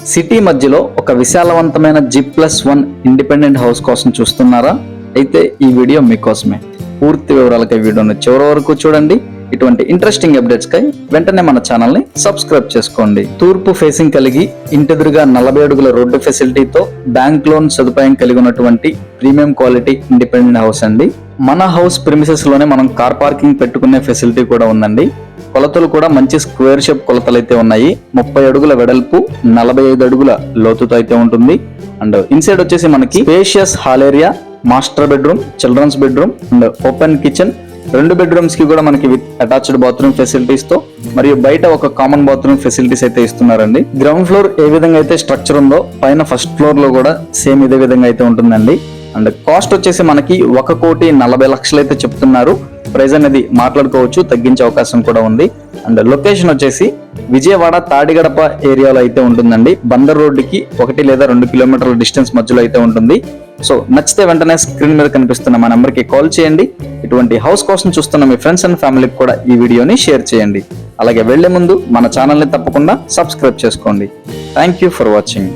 City మధ్యలో ఒక విశాలవంతమైన G+1 independent house కోసం చూస్తున్నారా? అయితే ఈ వీడియో మీకోసమే. పూర్తి వివరాలకై వీడియోను చివరి వరకు చూడండి. ఇటువంటి ఇంట్రెస్టింగ్ అప్డేట్స్ కై వెంటనే మన ఛానల్ ని సబ్స్క్రైబ్ చేసుకోండి. తూర్పు ఫేసింగ్ కలిగి ఇంటెదురుగా 40 అడుగుల రోడ్డు ఫెసిలిటీతో బ్యాంక్ లోన్ సదుపాయం కలిగి ఉన్నటువంటి ప్రీమియం క్వాలిటీ ఇండిపెండెంట్ హౌస్ అండి. మన హౌస్ ప్రిమిసెస్ లోనే మనం కార్ పార్కింగ్ పెట్టుకునే ఫెసిలిటీ కూడా ఉందండి. కొలతలు కూడా మంచి స్క్వేర్ షేప్ కొలతలు అయితే ఉన్నాయి. 30 అడుగుల వెడల్పు, 45 అడుగుల లోతుతో అయితే ఉంటుంది. అండ్ ఇన్సైడ్ వచ్చేసి మనకి spacious hall area, master bedroom, children's bedroom and open kitchen, 2 bedrooms కి కూడా మనకి విత్ అటాచ్డ్ బాత్రూమ్ ఫెసిలిటీస్ తో మరియు బయట ఒక కామన్ బాత్రూమ్ ఫెసిలిటీస్ అయితే ఇస్తున్నారండి. గ్రౌండ్ ఫ్లోర్ ఏ విధంగా అయితే స్ట్రక్చర్ ఉందో పైన ఫస్ట్ ఫ్లోర్ లో కూడా సేమ్ ఇదే విధంగా అయితే ఉంటుందండి. అండ్ కాస్ట్ వచ్చేసి మనకి 1,40,00,000 అయితే చెప్తున్నారు. ప్రైస్ అనేది మాట్లాడుకోవచ్చు, తగ్గించే అవకాశం కూడా ఉంది. అండ్ లొకేషన్ వచ్చేసి విజయవాడ తాడిగడప ఏరియాలో అయితే ఉంటుందండి. బందర్ రోడ్డుకి 1 లేదా 2 కిలోమీటర్ల డిస్టెన్స్ మధ్యలో అయితే ఉంటుంది. సో నచ్చితే వెంటనే స్క్రీన్ మీద కనిపిస్తున్న మా నెంబర్కి కాల్ చేయండి. ఇటువంటి హౌస్ కోసం చూస్తున్న మీ ఫ్రెండ్స్ అండ్ ఫ్యామిలీకి కూడా ఈ వీడియోని షేర్ చేయండి. అలాగే వెళ్లే ముందు మన ఛానల్ని తప్పకుండా సబ్స్క్రైబ్ చేసుకోండి. Thank you for watching.